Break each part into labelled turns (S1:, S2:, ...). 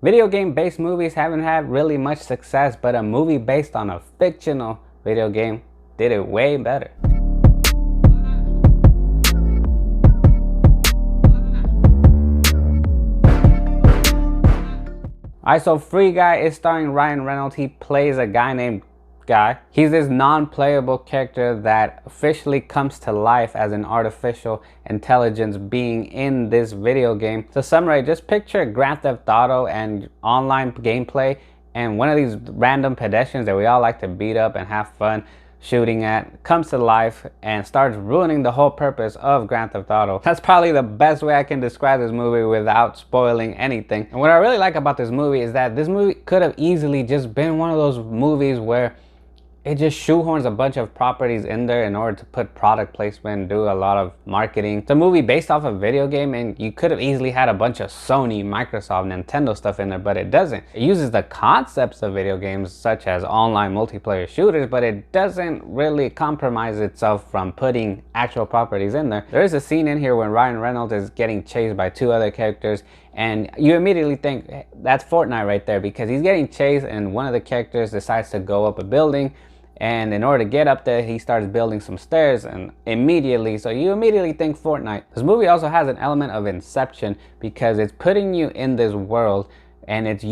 S1: Video game based movies haven't had really much success, but a movie based on a fictional video game did it way better. Alright, so Free Guy is starring Ryan Reynolds. He plays a guy named Guy. He's this non-playable character that officially comes to life as an artificial intelligence being in this video game. To summarize, just picture Grand Theft Auto and online gameplay and one of these random pedestrians that we all like to beat up and have fun shooting at comes to life and starts ruining the whole purpose of Grand Theft Auto. That's probably the best way I can describe this movie without spoiling anything. And what I really like about this movie is that this movie could have easily just been one of those movies where it just shoehorns a bunch of properties in there in order to put product placement and do a lot of marketing. It's a movie based off a video game, and you could have easily had a bunch of Sony, Microsoft, Nintendo stuff in there, but it doesn't. It uses the concepts of video games such as online multiplayer shooters, but it doesn't really compromise itself from putting actual properties in there. There is a scene in here when Ryan Reynolds is getting chased by two other characters, and you immediately think that's Fortnite right there, because he's getting chased and one of the characters decides to go up a building. And in order to get up there, he starts building some stairs, and so you immediately think Fortnite. This movie also has an element of Inception because it's putting you in this world, and it's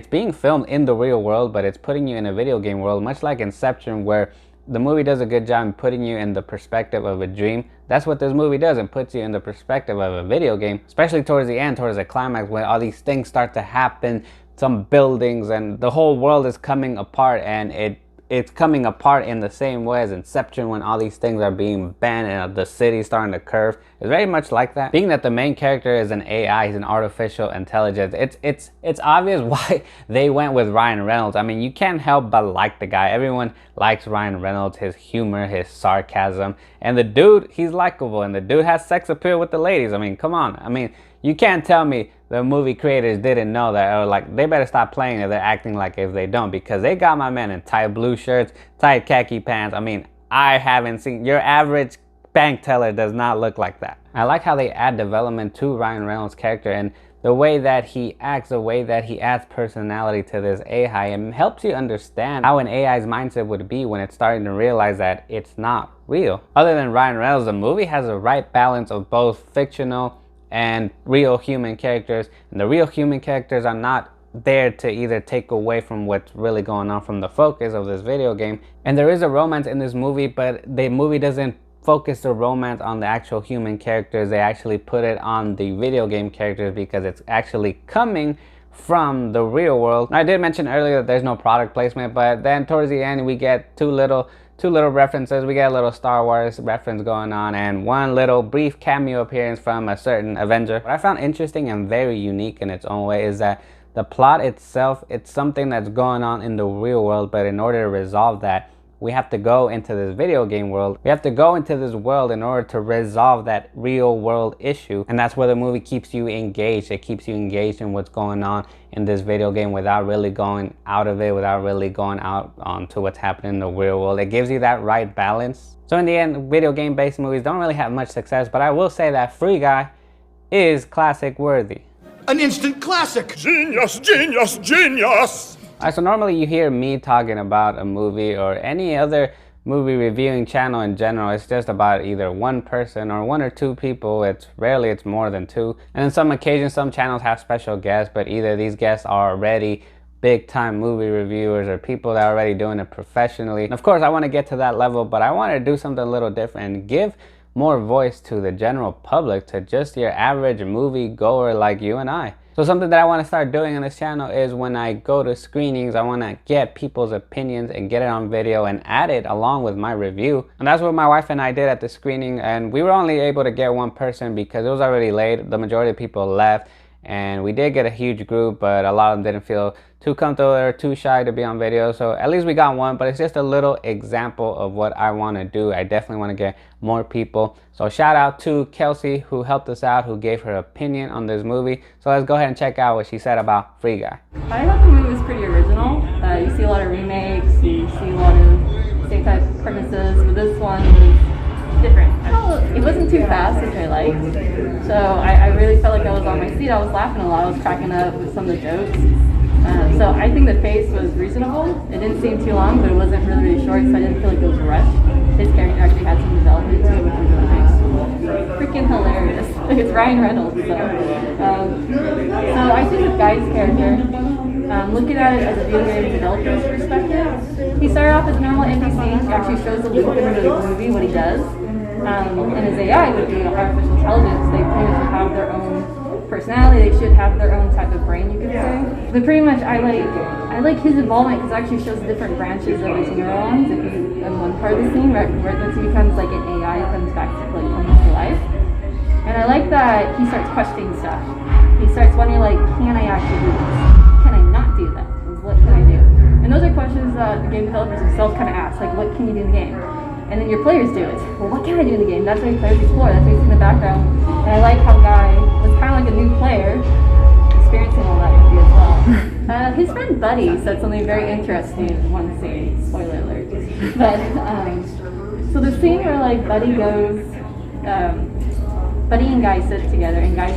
S1: being filmed in the real world, but it's putting you in a video game world, much like Inception, where the movie does a good job in putting you in the perspective of a dream. That's what this movie does. It puts you in the perspective of a video game, especially towards the end, towards the climax, when all these things start to happen, some buildings, and the whole world is coming apart, and it's coming apart in the same way as Inception, when all these things are being bent and the city's starting to curve. It's very much like that. Being that the main character is an AI, he's an artificial intelligence, it's obvious why they went with Ryan Reynolds. I mean, you can't help but like the guy. Everyone likes Ryan Reynolds, his humor, his sarcasm, and the dude, he's likable, and the dude has sex appeal with the ladies. I mean, come on. I mean, you can't tell me the movie creators didn't know that, or like they better stop playing it. They're acting like if they don't, because they got my man in tight blue shirts, tight khaki pants. I mean, I haven't seen, your average bank teller does not look like that. I like how they add development to Ryan Reynolds' character, and the way that he acts, the way that he adds personality to this AI, and helps you understand how an AI's mindset would be when it's starting to realize that it's not real. Other than Ryan Reynolds, the movie has a right balance of both fictional and real human characters, and the real human characters are not there to either take away from what's really going on from the focus of this video game. And there is a romance in this movie, but the movie doesn't focus the romance on the actual human characters. They actually put it on the video game characters because it's actually coming from the real world. Now, I did mention earlier that there's no product placement, but then towards the end we get two little references. We get a little Star Wars reference going on, and one little brief cameo appearance from a certain Avenger. What I found interesting and very unique in its own way is that the plot itself, it's something that's going on in the real world, but in order to resolve that, we have to go into this video game world. We have to go into this world in order to resolve that real world issue. And that's where the movie keeps you engaged. It keeps you engaged in what's going on in this video game without really going out of it, without really going out onto what's happening in the real world. It gives you that right balance. So in the end, video game based movies don't really have much success, but I will say that Free Guy is classic worthy.
S2: An instant classic! Genius, genius, genius!
S1: Alright, so normally you hear me talking about a movie or any other movie reviewing channel in general. It's just about either one person or one or two people. It's more than two. And on some occasions, some channels have special guests, but either these guests are already big time movie reviewers or people that are already doing it professionally. And of course, I want to get to that level, but I want to do something a little different and give more voice to the general public, to just your average movie goer like you and I. So something that I want to start doing on this channel is when I go to screenings, I want to get people's opinions and get it on video and add it along with my review. And that's what my wife and I did at the screening, and we were only able to get one person because it was already late. The majority of people left, and we did get a huge group, but a lot of them didn't feel too comfortable or too shy to be on video. So at least we got one, but it's just a little example of what I want to do. I definitely want to get more people. So shout out to Kelsey, who helped us out, who gave her opinion on this movie. So let's go ahead and check out what she said about Free Guy.
S3: I thought the movie was pretty original. You see a lot of remakes, you see a lot of same type premises, but this one was different. I it wasn't too fast, which I liked. So I really felt like I was on my seat. I was laughing a lot. I was cracking up with some of the jokes. So I think the pace was reasonable. It didn't seem too long, but it wasn't really, really short, so I didn't feel like it was rushed. His character actually had some development to it, which was really nice. Freaking hilarious. It's Ryan Reynolds, so. So I think this guy's character, looking at it as a video game developer's perspective, he started off as normal NPC. He actually shows a little bit of the movie, what he does. And his AI would be artificial intelligence. They pretty much have their own personality. They should have their own type of brain, you could say. But pretty much, I like his involvement because it actually shows different branches of his neurons. If you, in one part of the scene, where once he becomes like an AI, it comes back to like comes to life. And I like that he starts questioning stuff. He starts wondering like, can I actually do this? Can I not do that? What can I do? And those are questions that the game developers themselves kind of ask, like, what can you do in the game? And then your players do it. Well, what can I do in the game? That's why players explore. That's what you see in the background. And I like how Guy was kind of like a new player, experiencing all that movie as well. His friend Buddy said something very interesting in one scene. Spoiler alert. But so the scene where like Buddy goes, Buddy and Guy sit together, and Guy's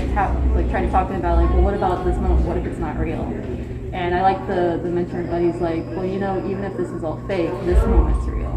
S3: like trying to talk about like, well, what about this moment? What if it's not real? And I like the mentor of Buddy's like, well, you know, even if this is all fake, this moment's real.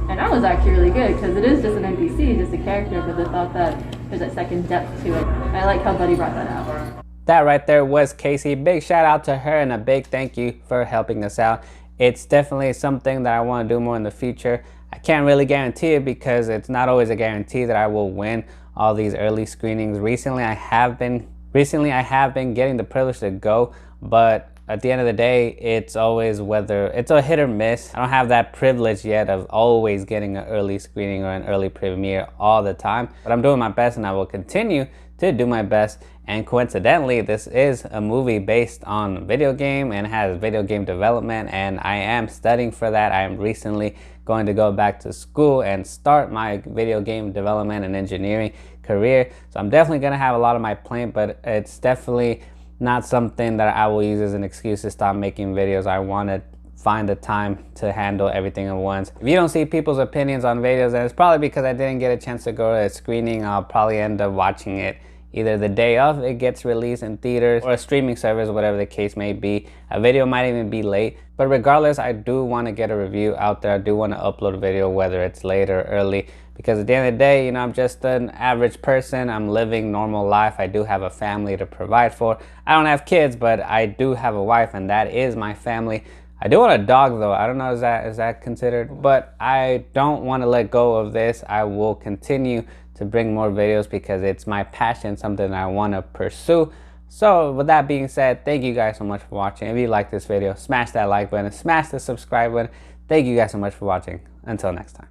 S3: And that was actually really good because it is just an NPC, just a character, but the thought that there's that second depth to it. I like how Buddy brought that out.
S1: That right there was Casey. Big shout out to her and a big thank you for helping us out. It's definitely something that I want to do more in the future. I can't really guarantee it because it's not always a guarantee that I will win all these early screenings. Recently I have been getting the privilege to go, but at the end of the day, it's always whether it's a hit or miss. I don't have that privilege yet of always getting an early screening or an early premiere all the time, but I'm doing my best and I will continue to do my best. And coincidentally, this is a movie based on a video game and has video game development, and I am studying for that. I am recently going to go back to school and start my video game development and engineering career. So I'm definitely gonna have a lot on my plate, but it's definitely not something that I will use as an excuse to stop making videos. I want to find the time to handle everything at once. If you don't see people's opinions on videos, then it's probably because I didn't get a chance to go to a screening. I'll probably end up watching it either the day of it gets released in theaters or a streaming service, whatever the case may be. A video might even be late, but regardless, I do want to get a review out there. I do want to upload a video, whether it's late or early, because at the end of the day, you know, I'm just an average person. I'm living normal life. I do have a family to provide for. I don't have kids, but I do have a wife, and that is my family. I do want a dog though. I don't know, is that considered? But I don't want to let go of this. I will continue to bring more videos because it's my passion, something I want to pursue. So with that being said, thank you guys so much for watching. If you like this video, smash that like button, smash the subscribe button. Thank you guys so much for watching. Until next time.